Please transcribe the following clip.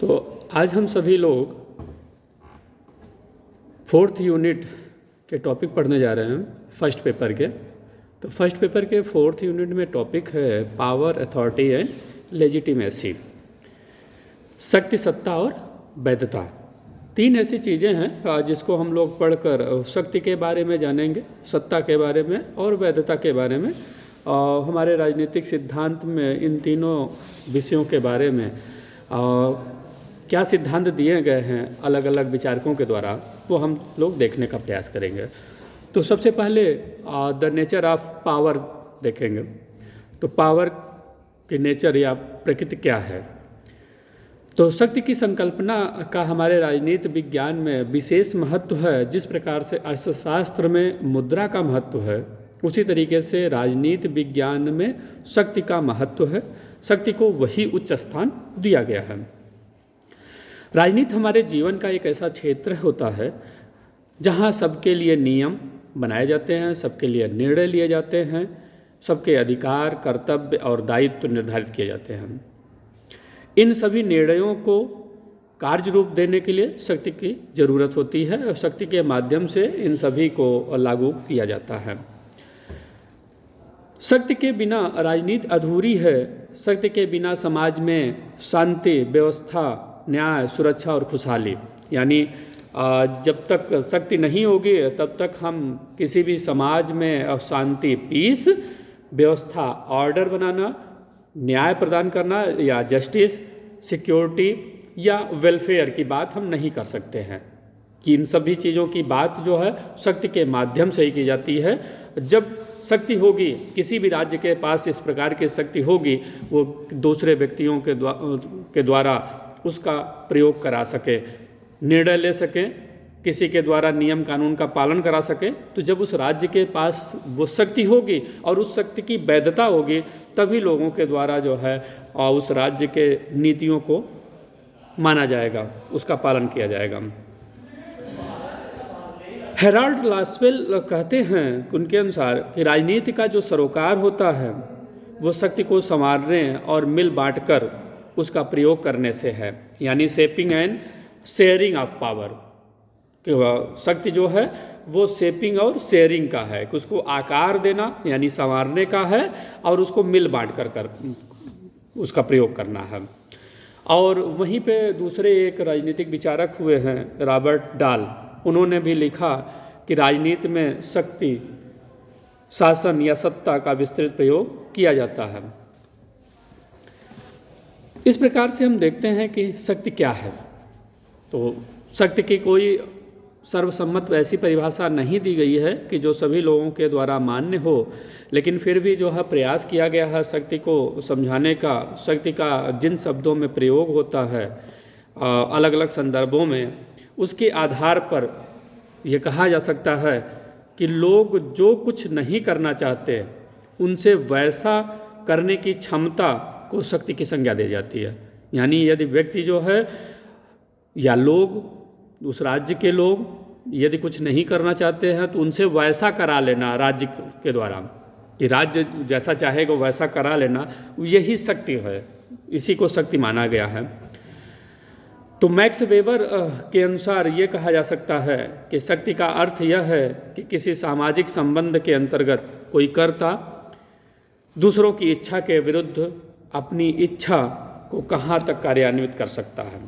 तो आज हम सभी लोग 4th यूनिट के टॉपिक पढ़ने जा रहे हैं फर्स्ट पेपर के। तो फर्स्ट पेपर के 4th यूनिट में टॉपिक है पावर, अथॉरिटी एंड लेजिटिमेसी, शक्ति, सत्ता और वैधता। तीन ऐसी चीज़ें हैं जिसको हम लोग पढ़कर शक्ति के बारे में जानेंगे, सत्ता के बारे में और वैधता के बारे में। हमारे राजनीतिक सिद्धांत में इन तीनों विषयों के बारे में क्या सिद्धांत दिए गए हैं अलग अलग विचारकों के द्वारा, वो हम लोग देखने का प्रयास करेंगे। तो सबसे पहले द नेचर ऑफ पावर देखेंगे। तो पावर की नेचर या प्रकृति क्या है। तो शक्ति की संकल्पना का हमारे राजनीति विज्ञान में विशेष महत्व है। जिस प्रकार से अर्थशास्त्र में मुद्रा का महत्व है, उसी तरीके से राजनीति विज्ञान में शक्ति का महत्व है। शक्ति को वही उच्च स्थान दिया गया है। राजनीति हमारे जीवन का एक ऐसा क्षेत्र होता है जहाँ सबके लिए नियम बनाए जाते हैं, सबके लिए निर्णय लिए जाते हैं, सबके अधिकार, कर्तव्य और दायित्व निर्धारित किए जाते हैं। इन सभी निर्णयों को कार्य रूप देने के लिए शक्ति की जरूरत होती है और शक्ति के माध्यम से इन सभी को लागू किया जाता है। शक्ति के बिना राजनीति अधूरी है। शक्ति के बिना समाज में शांति, व्यवस्था, न्याय, सुरक्षा और खुशहाली, यानी जब तक शक्ति नहीं होगी तब तक हम किसी भी समाज में शांति, पीस, व्यवस्था, ऑर्डर बनाना, न्याय प्रदान करना या जस्टिस, सिक्योरिटी या वेलफेयर की बात हम नहीं कर सकते हैं। कि इन सभी चीज़ों की बात जो है शक्ति के माध्यम से ही की जाती है। जब शक्ति होगी, किसी भी राज्य के पास इस प्रकार की शक्ति होगी, वो दूसरे व्यक्तियों के द्वारा उसका प्रयोग करा सके, निर्णय ले सके, किसी के द्वारा नियम कानून का पालन करा सके। तो जब उस राज्य के पास वो शक्ति होगी और उस शक्ति की वैधता होगी, तभी लोगों के द्वारा जो है उस राज्य के नीतियों को माना जाएगा, उसका पालन किया जाएगा। हेराल्ड लासवेल कहते हैं उनके अनुसार कि राजनीति का जो सरोकार होता है वो शक्ति को संवारने और मिल बांटकर उसका प्रयोग करने से है, यानी shaping and sharing of power. शक्ति जो है वो शेपिंग और शेयरिंग का है, कि उसको आकार देना यानी संवारने का है और उसको मिल बांट कर उसका प्रयोग करना है। और वहीं पे दूसरे एक राजनीतिक विचारक हुए हैं रॉबर्ट डाल, उन्होंने भी लिखा कि राजनीति में शक्ति, शासन या सत्ता का विस्तृत प्रयोग किया जाता है। इस प्रकार से हम देखते हैं कि शक्ति क्या है। तो शक्ति की कोई सर्वसम्मत ऐसी परिभाषा नहीं दी गई है कि जो सभी लोगों के द्वारा मान्य हो, लेकिन फिर भी जो है प्रयास किया गया है शक्ति को समझाने का। शक्ति का जिन शब्दों में प्रयोग होता है अलग अलग संदर्भों में, उसके आधार पर यह कहा जा सकता है कि लोग जो कुछ नहीं करना चाहते उनसे वैसा करने की क्षमता को शक्ति की संज्ञा दी जाती है। यानी यदि व्यक्ति जो है या लोग, उस राज्य के लोग यदि कुछ नहीं करना चाहते हैं तो उनसे वैसा करा लेना राज्य के द्वारा, कि राज्य जैसा चाहेगा वैसा करा लेना, यही शक्ति है। इसी को शक्ति माना गया है। तो मैक्स वेबर के अनुसार ये कहा जा सकता है कि शक्ति का अर्थ यह है कि किसी सामाजिक संबंध के अंतर्गत कोई कर्ता दूसरों की इच्छा के विरुद्ध अपनी इच्छा को कहाँ तक कार्यान्वित कर सकता है।